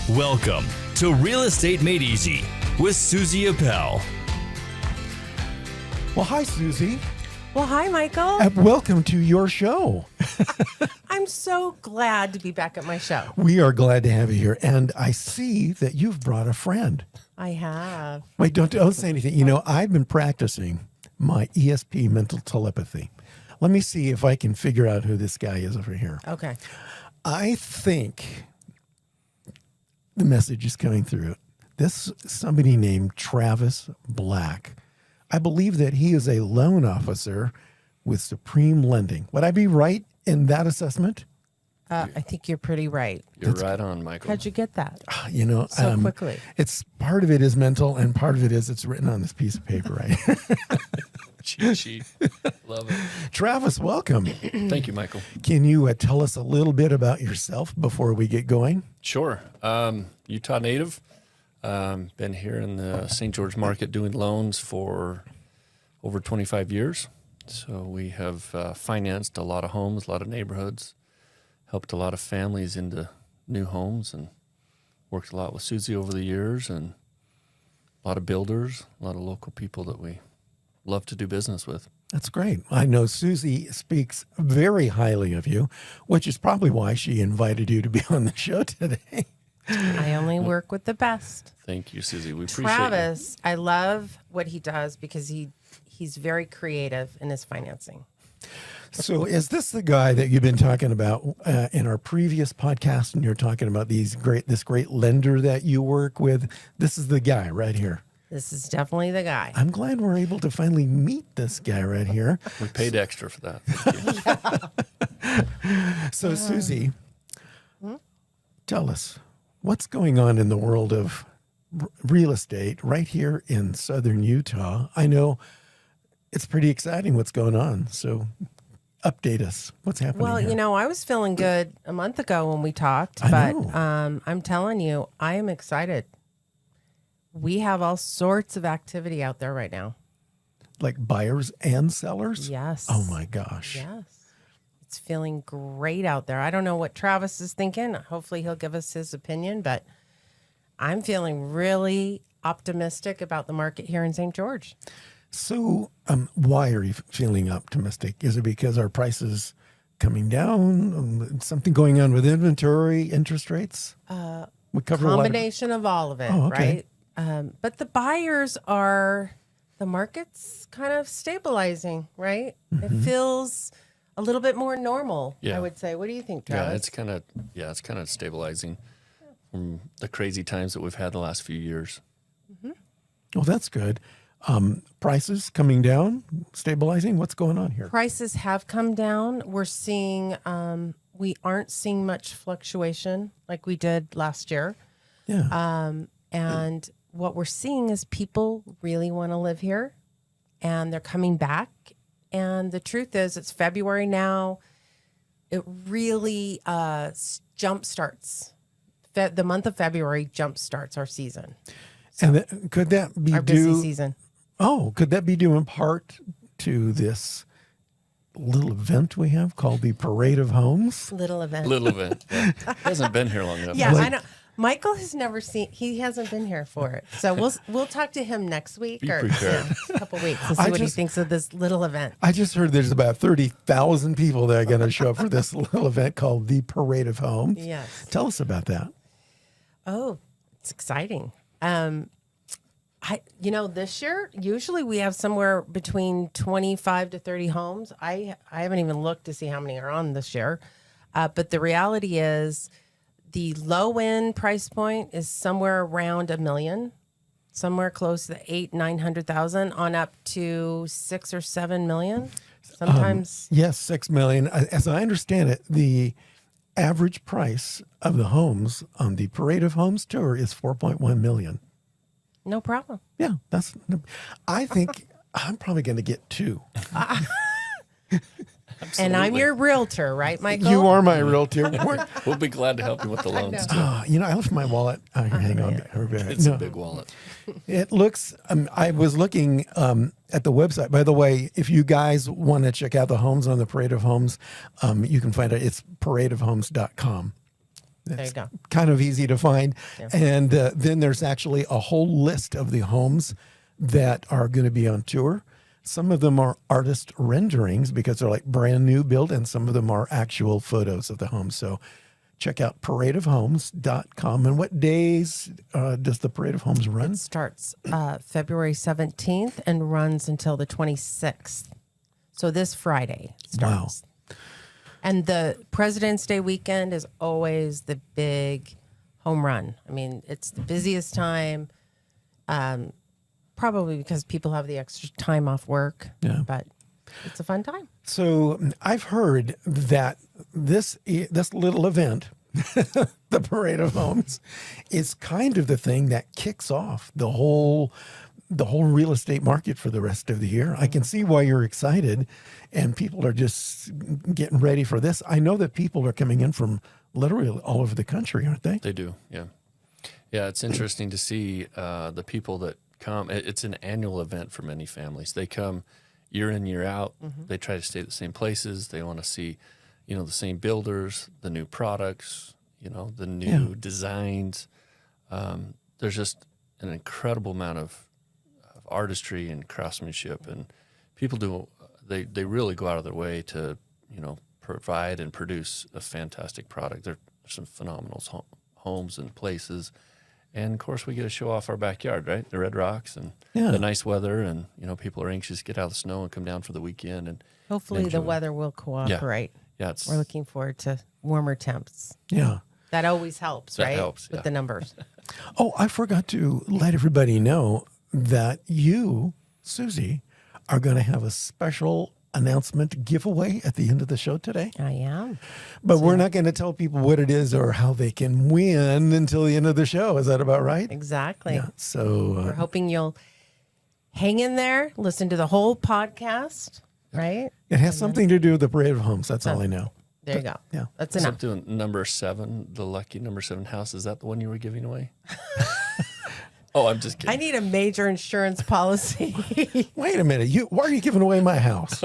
Welcome to Real Estate Made Easy with Suzy Appel. Well, hi, Suzy. Well, hi, Michael. Welcome to your show. I'm so glad to be back at my show. We are glad to have you here. And I see that you've brought a friend. I have. Wait, don't say anything. You know, I've been practicing my ESP mental telepathy. Let me see if I can figure out who this guy is over here. Okay. I think the message is coming through. This somebody named Travis Black. I believe that he is a loan officer with Supreme Lending. Would I be right in that assessment? I think you're pretty right. You're right on, Michael. How'd you get that? You know, So quickly. It's part of it is mental, and part of it is it's written on this piece of paper, right? Cheat sheet. Love it. Travis, welcome. Thank you, Michael. Can you tell us a little bit about yourself before we get going? Sure. Utah native. Been here in the St. George market doing loans for over 25 years. So we have financed a lot of homes, a lot of neighborhoods, helped a lot of families into new homes, and worked a lot with Suzy over the years, and a lot of builders, a lot of local people that we love to do business with. That's great. I know Suzy speaks very highly of you, which is probably why she invited you to be on the show today. I only work with the best. Thank you, Suzy. We appreciate Travis, I love what he does because he's very creative in his financing. So is this the guy that you've been talking about in our previous podcast, and you're talking about this great lender that you work with? This is the guy right here. This is definitely the guy. I'm glad we're able to finally meet this guy right here. We paid extra for that. So, Suzy, tell us, what's going on in the world of real estate right here in southern Utah? I know it's pretty exciting what's going on. So update us. What's happening Well, here? you know, I was feeling good a month ago when we talked, I but know. I'm telling you, I am excited. We have all sorts of activity out there right now. Like buyers and sellers? Yes. Oh, my gosh. Yes. It's feeling great out there. I don't know what Travis is thinking. Hopefully he'll give us his opinion, but I'm feeling really optimistic about the market here in St. George. So why are you feeling optimistic? Is it because our prices coming down? Something going on with inventory, interest rates? We cover Combination of all of it, Oh, okay. right? But the buyers the market's kind of stabilizing, right? It feels a little bit more normal, Yeah. I would say. What do you think, Yeah, Travis? it's kind of stabilizing from the crazy times that we've had the last few years. Well, that's good. Prices coming down, stabilizing. What's going on here? Prices have come down. We're seeing, we aren't seeing much fluctuation like we did last year. Yeah. And what we're seeing is people really want to live here and they're coming back. And the truth is, it's February now. It really jump starts. The month of February jump starts our season, And could that be our busy season. Oh, could that be due in part to this little event we have called the Parade of Homes? Little event. Little bit. Yeah. Hasn't been here long enough. Yeah, Like- I know. Michael has never seen. He hasn't been here for it, so we'll talk to him next week Be or prepared. a couple weeks and see I what he just- thinks of this little event. I just heard there's about 30,000 people that are going to show up for this little event called the Parade of Homes. Yes. Tell us about that. Oh, it's exciting. This year usually we have somewhere between 25 to 30 homes. I haven't even looked to see how many are on this year, but the reality is, the low end price point is somewhere around $1 million, somewhere close to 800,000-900,000 on up to 6 or 7 million. Sometimes Yes, 6 million. As I understand it, the average price of the homes on the Parade of Homes tour is 4.1 million. no problem. Yeah, I think I'm probably going to get 2. And I'm your realtor, right, Michael? You are my realtor. We'll be glad to help you with the loans too. I left my wallet. Here, hang on. It's a big wallet. It looks, I was looking at the website. By the way, if you guys want to check out the homes on the Parade of Homes, you can find it. It's paradeofhomes.com. There you go. Kind of easy to find. And then there's actually a whole list of the homes that are going to be on tour. Some of them are artist renderings because they're like brand new build, and some of them are actual photos of the homes. So check out paradeofhomes.com. And what days does the Parade of Homes run? It starts February 17th and runs until the 26th. So this Friday starts. Wow. And the President's Day weekend is always the big home run. I mean, it's the busiest time, probably because people have the extra time off work. Yeah. But it's a fun time. So I've heard that this little event, the Parade of Homes, is kind of the thing that kicks off the whole real estate market for the rest of the year. I can see why you're excited, and people are just getting ready for this. I know that people are coming in from literally all over the country, aren't they? They do, yeah. Yeah, it's interesting to see the people that come. It's an annual event for many families. They come year in, year out. They try to stay at the same places. They want to see, the same builders, the new products, the new designs. There's just an incredible amount of artistry and craftsmanship, and people they really go out of their way to provide and produce a fantastic product. There's some phenomenal homes and places, and of course we get to show off our backyard, right? The red rocks and the nice weather, and people are anxious to get out of the snow and come down for the weekend, and Hopefully the weather will cooperate. Yeah, We're looking forward to warmer temps. Yeah. That always helps, That right? helps, With yeah. the numbers. Oh, I forgot to let everybody know that you, Suzy, are going to have a special announcement giveaway at the end of the show today. I am. But we're not going to tell people what it is or how they can win until the end of the show. Is that about right? Exactly. Yeah. So We're hoping you'll hang in there, listen to the whole podcast, right? it has something to do with the Parade of Homes. That's all I know. There you go. Yeah. That's So I'm enough. doing number 7, the lucky number 7 house. Is that the one you were giving away? Oh, I'm just I kidding. need a major insurance policy. Wait a minute. Why are you giving away my house?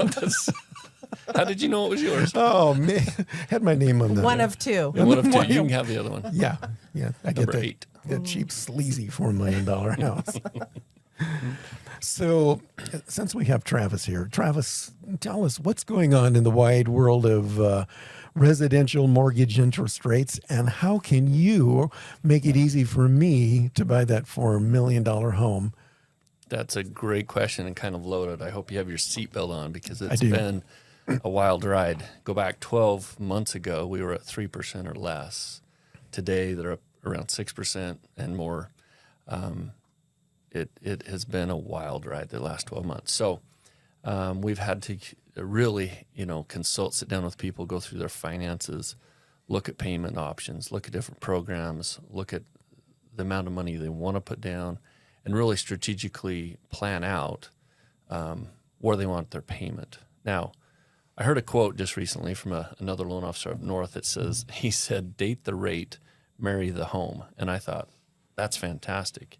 How did you know it was yours? Oh, man. Had my name on the One of two. One of 2. You can have the other one. Yeah. Yeah. I get Number the, 8. the cheap, sleazy $4 million house. So, since we have Travis here, Travis, tell us what's going on in the wide world of residential mortgage interest rates, and how can you make it easy for me to buy that $4 million home? That's a great question and kind of loaded. I hope you have your seatbelt on because it's do. been a wild ride. Go back 12 months ago, we were at 3% or less. Today, they're up around 6% and more. It has been a wild ride the last 12 months. So we've had to really, consult, sit down with people, go through their finances, look at payment options, look at different programs, look at the amount of money they want to put down, and really strategically plan out where they want their payment. Now, I heard a quote just recently from another loan officer up north that says, he said, date the rate, marry the home. And I thought, that's fantastic.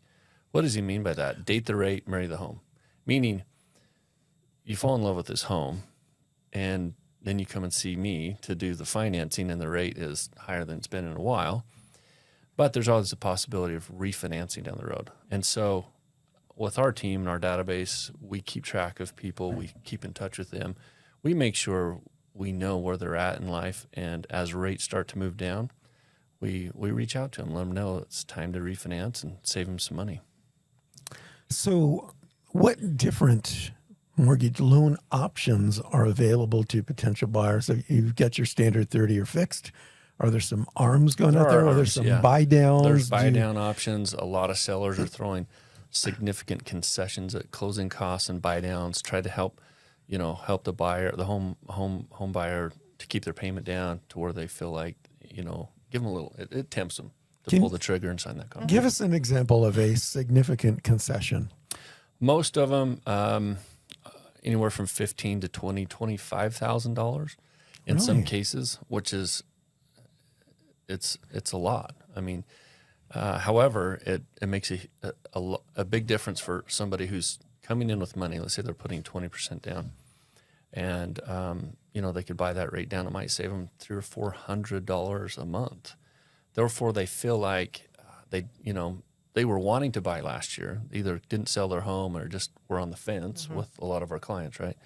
What does he mean by that? Date the rate, marry the home. Meaning, you fall in love with this home, and then you come and see me to do the financing, and the rate is higher than it's been in a while. But there's always a possibility of refinancing down the road. And so with our team and our database, we keep track of people. We keep in touch with them. We make sure we know where they're at in life. And as rates start to move down, we reach out to them, let them know it's time to refinance and save them some money. So, what different mortgage loan options are available to potential buyers? So you've got your standard 30-year fixed. Are there some ARMs going out there? Are there some buy downs? There's buy down options. A lot of sellers are throwing significant concessions at closing costs and buy downs. Try to help the buyer, the home buyer, to keep their payment down to where they feel like, give them a little. It tempts them to pull the trigger and sign that contract. Give us an example of a significant concession. Most of them, anywhere from $15,000 to $25,000 in some Really? cases, which is it's a lot. I mean, however, it makes a big difference for somebody who's coming in with money. Let's say they're putting 20% down, and they could buy that rate down. It might save them $300 or $400 a month Therefore, they feel like they were wanting to buy last year, either didn't sell their home or just were on the fence with a lot of our clients, right?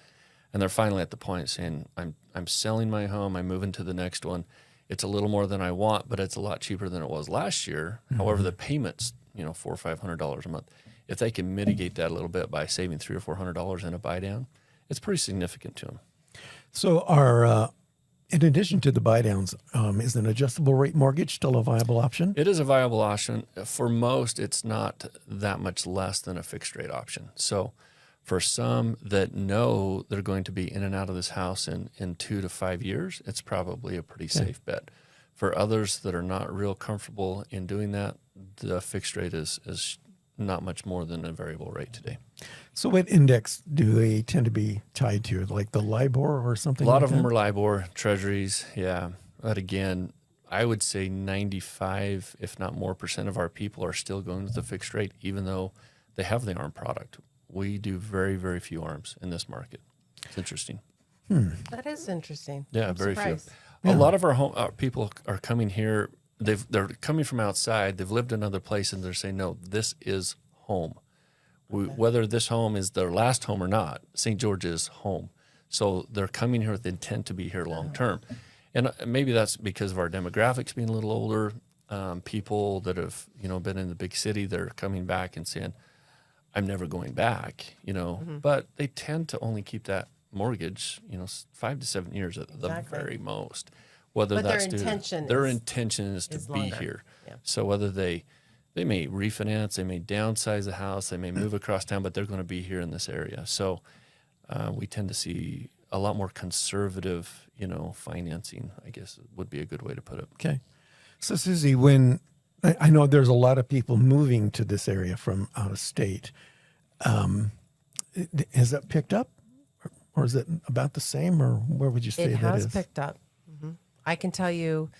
And they're finally at the point saying, I'm selling my home, I'm moving to the next one. It's a little more than I want, but it's a lot cheaper than it was last year. However, the payments, $400 or $500 a month. If they can mitigate that a little bit by saving $300 or $400 in a buy down, it's pretty significant to them. So in addition to the buy downs, is an adjustable rate mortgage still a viable option? It is a viable option. For most, it's not that much less than a fixed rate option. So for some that know they're going to be in and out of this house in 2 to 5 years, it's probably a pretty safe bet. For others that are not real comfortable in doing that, the fixed rate is not much more than a variable rate today. So what index do they tend to be tied to, like the LIBOR or something? A lot like of them that? are LIBOR, treasuries, yeah. But again, I would say 95, if not more, % of our people are still going with the fixed rate, even though they have the ARM product. We do very, very few ARMs in this market. It's interesting. That is interesting. Yeah, I'm very surprised. few. A lot of our people are coming here. They're coming from outside. They've lived another place, and they're saying, "No, this is home." Whether this home is their last home or not, St. George is home. So they're coming here with the intent to be here long term, and maybe that's because of our demographics being a little older. People that have been in the big city, they're coming back and saying, "I'm never going back." But they tend to only keep that mortgage, 5 to 7 years at the very most. Whether But that's their their intention intention is to is be longer. here. Yeah. So whether they may refinance, they may downsize the house, they may move across town, but they're going to be here in this area. So we tend to see a lot more conservative, financing, I guess would be a good way to put it. Okay. So Suzy, when I know there's a lot of people moving to this area from out of state, has that picked up, or is it about the same, or where would you say It that has is? picked up. I can tell you,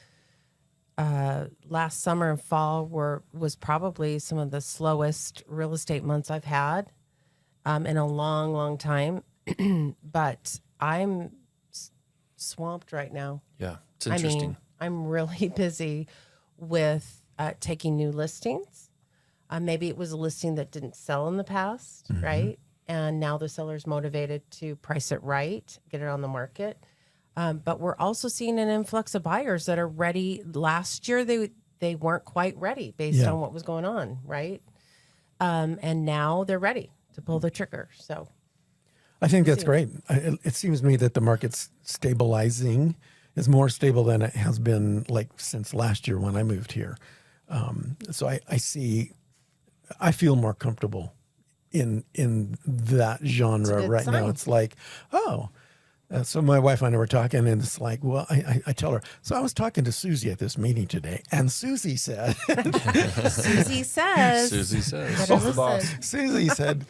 last summer and fall was probably some of the slowest real estate months I've had in a long, long time. But I'm swamped right now. Yeah, it's interesting. I'm really busy with taking new listings. Maybe it was a listing that didn't sell in the past, right? And now the seller's motivated to price it right, get it on the market. But we're also seeing an influx of buyers that are ready. Last year, they weren't quite ready based on what was going on, right? And now they're ready to pull the trigger. So I think that's great. It seems to me that the market's stabilizing, is more stable than it has been since last year when I moved here. So I feel more comfortable in that genre good right now. sign. It's like, so my wife and I were talking, and it's like, well, I tell her, so I was talking to Suzy at this meeting today, and Suzy said, Suzy says, Suzy says, better the boss. listen. Suzy said,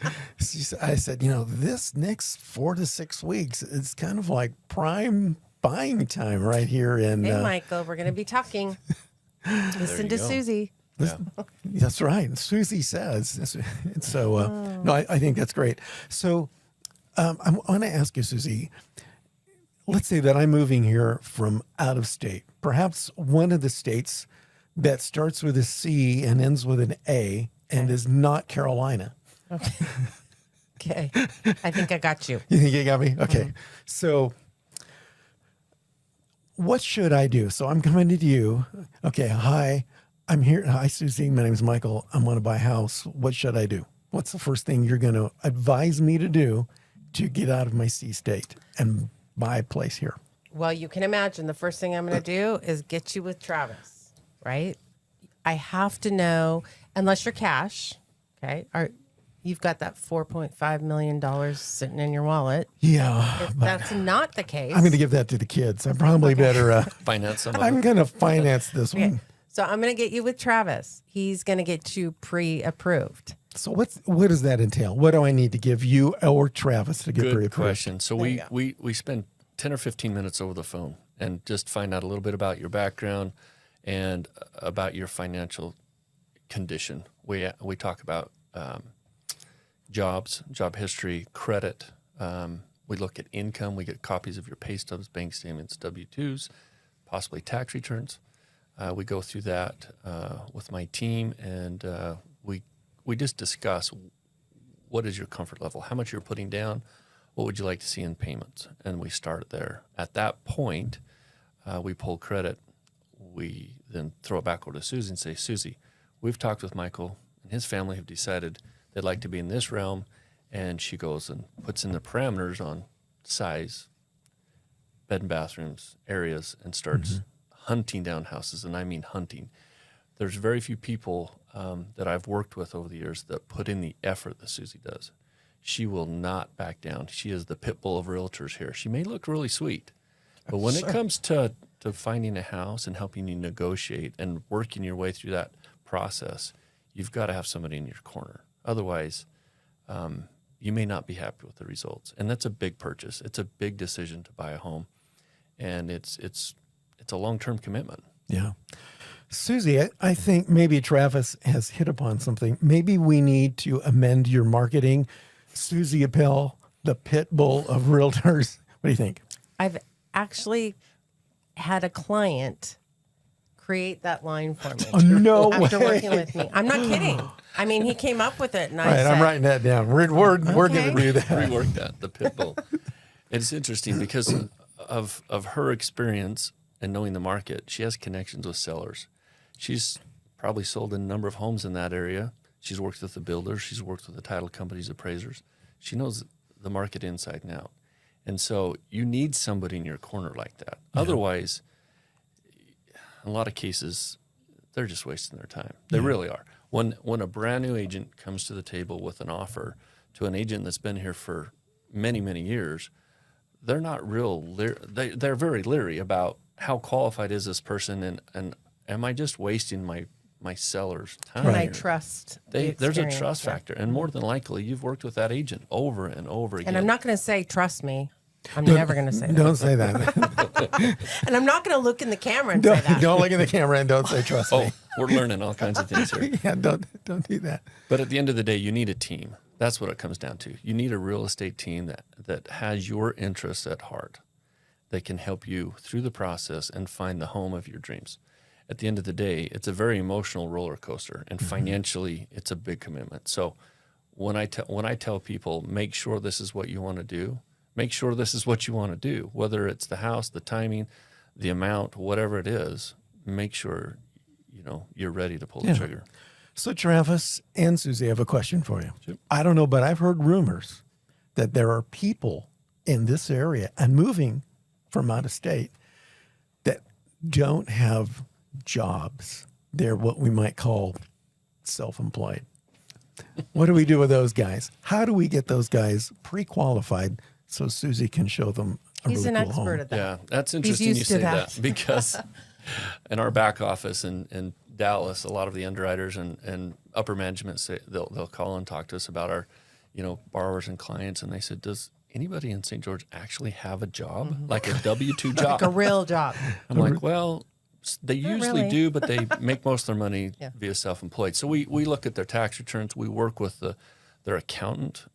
I said, this next 4 to 6 weeks is kind of like prime buying time right here in. Hey, Michael, we're going to be talking. Listen to go. Suzy. Yeah. That's right. Suzy says. So, no, I think that's great. So I want to ask you, Suzy, let's say that I'm moving here from out of state, perhaps one of the states that starts with a C and ends with an A and is not Carolina. Okay. I think I got you. You think you got me? Okay. So what should I do? So I'm coming to you. Okay. Hi, I'm here. Hi, Suzy. My name is Michael. I want to buy a house. What should I do? What's the first thing you're going to advise me to do to get out of my C state and buy a place here? Well, you can imagine the first thing I'm going to do is get you with Travis, right? I have to know, unless you're cash, okay? You've got that $4.5 million sitting in your wallet. Yeah. If but that's not the case, I'm going to give that to the kids. I probably better. Finance some of I'm it. going to finance this okay. one. So I'm going to get you with Travis. He's going to get you pre-approved. So what does that entail? What do I need to give you or Travis to get Good pre-approved? question. So you we spend 10 or 15 minutes over the phone and just find out a little bit about your background and about your financial condition. We talk about jobs, job history, credit. We look at income. We get copies of your pay stubs, bank statements, W-2s, possibly tax returns. We go through that with my team, and we just discuss what is your comfort level, how much you're putting down, what would you like to see in payments, and we start there. At that point, we pull credit. We then throw it back over to Susie and say, Susie, we've talked with Michael, and his family have decided they'd like to be in this realm, and she goes and puts in the parameters on size, bed and bathrooms, areas, and starts hunting down houses, and I mean hunting. There's very few people that I've worked with over the years that put in the effort that Susie does. She will not back down. She is the pit bull of realtors here. She may look really sweet, but when it comes to finding a house and helping you negotiate and working your way through that process, you've got to have somebody in your corner. Otherwise, you may not be happy with the results. And that's a big purchase. It's a big decision to buy a home, and it's a long-term commitment. Yeah. Susie, I think maybe Travis has hit upon something. Maybe we need to amend your marketing. Suzy Appel, the pit bull of realtors. What do you think? I've actually had a client create that line for me. Oh, no after way. working with me. I'm not kidding. I mean, he came up with it, and All I right, said, I'm writing that down. We're going to do that. Rework that, the pit bull. It's interesting because of her experience and knowing the market. She has connections with sellers. She's probably sold a number of homes in that area. She's worked with the builders. She's worked with the title companies, appraisers. She knows the market inside and out. And so you need somebody in your corner like that. Yeah. Otherwise, in a lot of cases, they're just wasting their time. They really are. When a brand new agent comes to the table with an offer to an agent that's been here for many, many years, they're not they're very leery about how qualified is this person, and am I just wasting my seller's time? Can I trust? There's a trust factor, and more than likely, you've worked with that agent over and over again. And I'm not going to say trust me. I'm never going to say that. Don't say that. And I'm not going to look in the camera and say that. Don't look in the camera and don't say trust me. We're learning all kinds of things here. Yeah, don't do that. But at the end of the day, you need a team. That's what it comes down to. You need a real estate team that has your interests at heart, that can help you through the process and find the home of your dreams. At the end of the day, it's a very emotional roller coaster, and financially, it's a big commitment. So when I tell people, make sure this is what you want to do, make sure this is what you want to do, whether it's the house, the timing, the amount, whatever it is, make sure you're ready to pull the trigger. So Travis and Susie, I have a question for you. Sure. I don't know, but I've heard rumors that there are people in this area and moving from out of state that don't have jobs. They're what we might call self-employed. What do we do with those guys? How do we get those guys pre-qualified so Susie can show them a He's really an cool expert home? at that. Yeah, that's interesting you used to say that. that because in our back office in Dallas, a lot of the underwriters and upper management say they'll call and talk to us about our, borrowers and clients, and they said, "Does anybody in St. George actually have a job, like a W-2 job, Like a real job?" I'm like, well, they usually really. do, but they make most of their money via self-employed. So we look at their tax returns. We work with their accountant.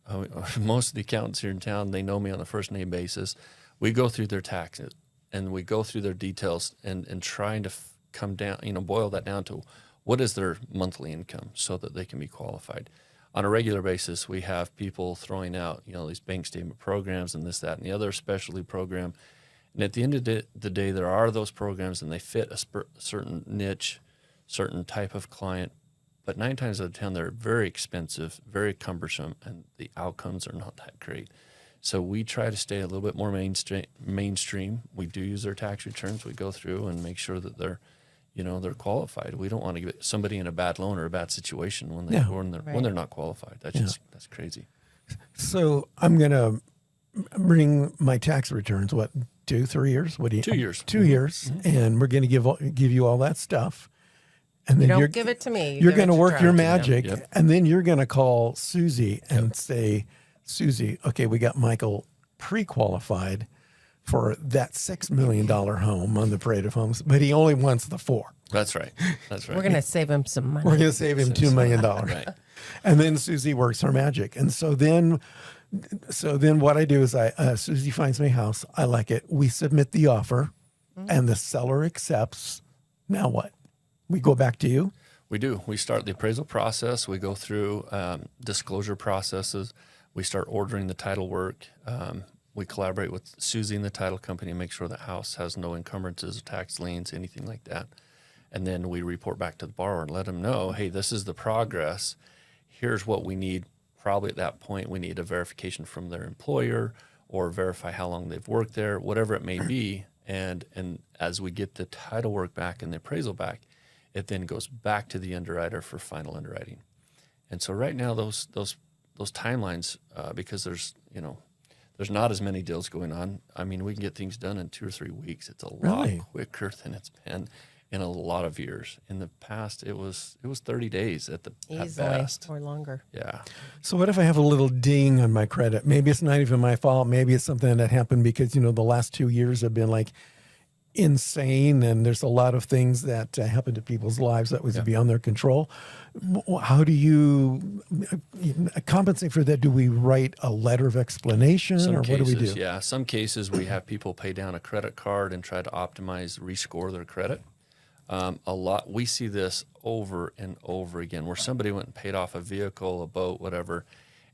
Most of the accountants here in town, they know me on a first name basis. We go through their taxes and we go through their details and trying to come down, boil that down to what is their monthly income so that they can be qualified. On a regular basis, we have people throwing out, these bank statement programs and this, that, and the other specialty program. And at the end of the day, there are those programs and they fit a certain niche, certain type of client. But 9 times out of 10, they're very expensive, very cumbersome, and the outcomes are not that great. So we try to stay a little bit more mainstream. We do use their tax returns. We go through and make sure that they're qualified. We don't want to get somebody in a bad loan or a bad situation when they're not qualified. That's crazy. So I'm going to bring my tax returns, 2-3 years? What do you? 2 years. 2 years, and we're going to give you all that stuff. And then Don't give it to me. You're give going it to work your Travis. magic, Yep. and then you're going to call Susie and say, Susie, okay, we got Michael pre-qualified for that $6 million home on the Parade of Homes, but he only wants the 4. That's right. We're going to save him some money. We're going to save him $2 million. Right. And then Susie works her magic. And so then what I do is Susie finds me a house. I like it. We submit the offer and the seller accepts Now what? We go back to you? We do. We start the appraisal process. We go through disclosure processes. We start ordering the title work. We collaborate with Suzy and the title company and make sure the house has no encumbrances, tax liens, anything like that. And then we report back to the borrower and let them know, hey, this is the progress. Here's what we need. Probably at that point, we need a verification from their employer or verify how long they've worked there, whatever it may be. And as we get the title work back and the appraisal back, it then goes back to the underwriter for final underwriting. And so right now, those timelines, because there's not as many deals going on. I mean, we can get things done in 2 or 3 weeks. It's a lot quicker than it's been in a lot of years. In the past, it was 30 days at best. Or longer. Yeah. So what if I have a little ding on my credit? Maybe it's not even my fault. Maybe it's something that happened because, the last 2 years have been like insane, and there's a lot of things that happen to people's lives that was beyond their control. How do you compensate for that? Do we write a letter of explanation, or what do we do? Yeah, some cases we have people pay down a credit card and try to rescore their credit. A lot we see this over and over again, where somebody went and paid off a vehicle, a boat, whatever,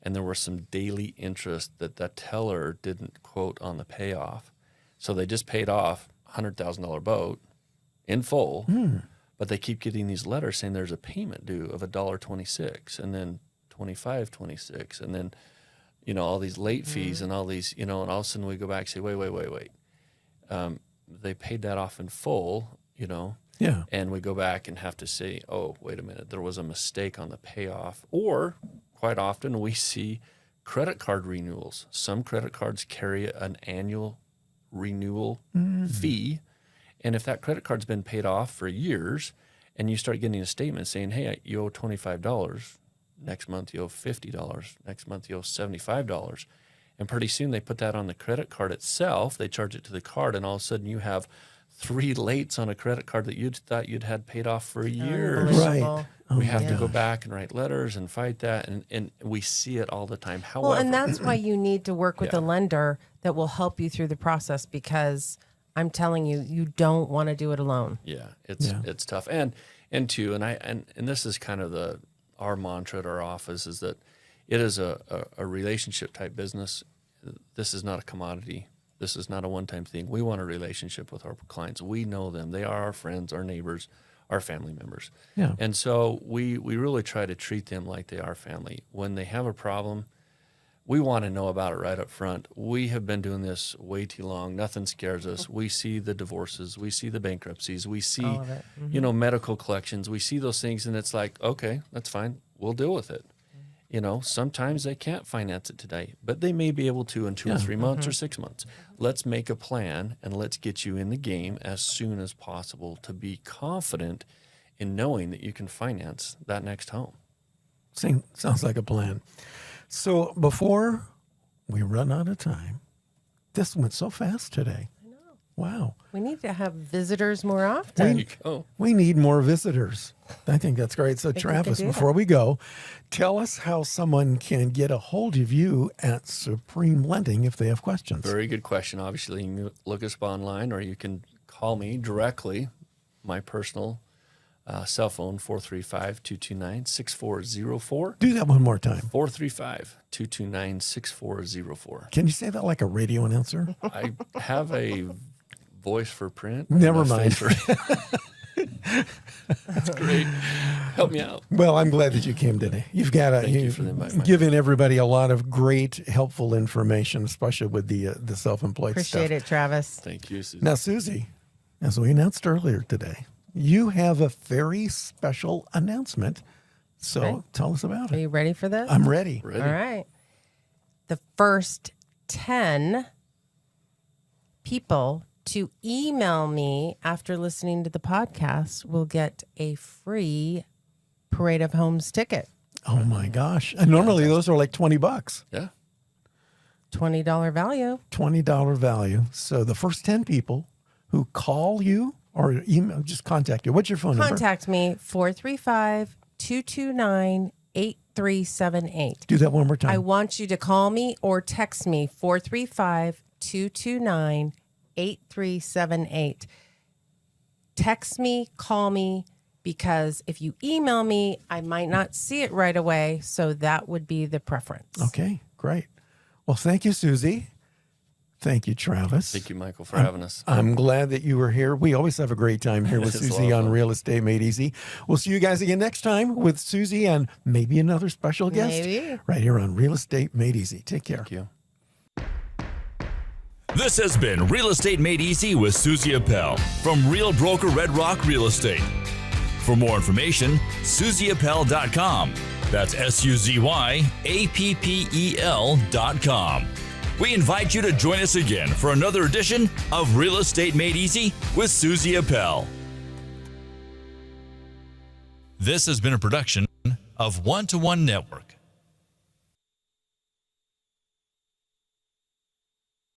and there was some daily interest that teller didn't quote on the payoff, so they just paid off $100,000 boat in full, but they keep getting these letters saying there's a payment due of $1.26, and then $25.26, and then all these late fees and all these and all of a sudden we go back and say wait, they paid that off in full, Yeah. and we go back and have to say, oh, wait a minute, there was a mistake on the payoff. Or quite often we see credit card renewals. Some credit cards carry an annual renewal fee. And if that credit card's been paid off for years and you start getting a statement saying, hey, you owe $25, next month you owe $50, next month you owe $75. And pretty soon they put that on the credit card itself. They charge it to the card, and all of a sudden you have 3 lates on a credit card that you thought you'd had paid off for years. Right. We have to go back and write letters and fight that, and we see it all the time. However, Well, and that's why you need to work with a lender that will help you through the process, because I'm telling you, you don't want to do it alone. yeah, it's tough. And this is kind of our mantra at our office, is that it is a relationship type business. This is not a commodity. This is not a one-time thing. We want a relationship with our clients. We know them. They are our friends, our neighbors, our family members. Yeah. And so we really try to treat them like they are family. When they have a problem, we want to know about it right up front. We have been doing this way too long. Nothing scares us. We see the divorces. We see the bankruptcies. We see, All of it. medical collections. We see those things, and it's like, okay, that's fine. We'll deal with it. Sometimes they can't finance it today, but they may be able to in 2 or 3 months or 6 months. Let's make a plan, and let's get you in the game as soon as possible to be confident in knowing that you can finance that next home. Sounds like a plan. So before we run out of time, this went so fast today. I know. Wow. We need to have visitors more often. There you go. We need more visitors. I think that's great. So, Travis, do before we go, tell us how someone can get a hold of you at Supreme Lending if they have questions. Very good question. Obviously, you can look us up online, or you can call me directly, my personal cell phone, 435-229-6404. Do that one more time. 435-229-6404. Can you say that like a radio announcer? I have a voice for print. Never and a mind. face for- That's great. Help me out. Well, I'm glad that you came today. You've Thank you for the invite, Mike. given everybody a lot of great, helpful information, especially with the self-employed Appreciate stuff. it, Travis. Thank you, Susan. Now, Suzy, as we announced earlier today, you have a very special announcement. So Okay. tell us about Are it. you ready for this? I'm ready. Ready? All right. The first 10 people to email me after listening to the podcast will get a free Parade of Homes ticket. Oh my gosh. And normally those are like $20. Yeah. $20 value. $20 value. So the first 10 people who call you or email, just contact you. What's your phone number? Contact me, 435-229-8378. Do that one more I time. want you to call me or text me, 435-229-8378. text me, call me, because if you email me, I might not see it right away. So that would be the preference. Okay, great. Well, thank you, Suzy. Thank you, Travis. Thank you, Michael, for having us. I'm glad that you were here. We always have a great time here with It's a lot Suzy of on fun. Real Estate Made Easy. We'll see you guys again next time with Suzy and maybe another special guest. Maybe. Right here on Real Estate Made Easy. Take care. Thank you. This has been Real Estate Made Easy with Suzy Appel from Real Broker Red Rock Real Estate. For more information, SuzyAppel.com. That's SuzyAppel.com. We invite you to join us again for another edition of Real Estate Made Easy with Suzy Appel. This has been a production of One to One Network.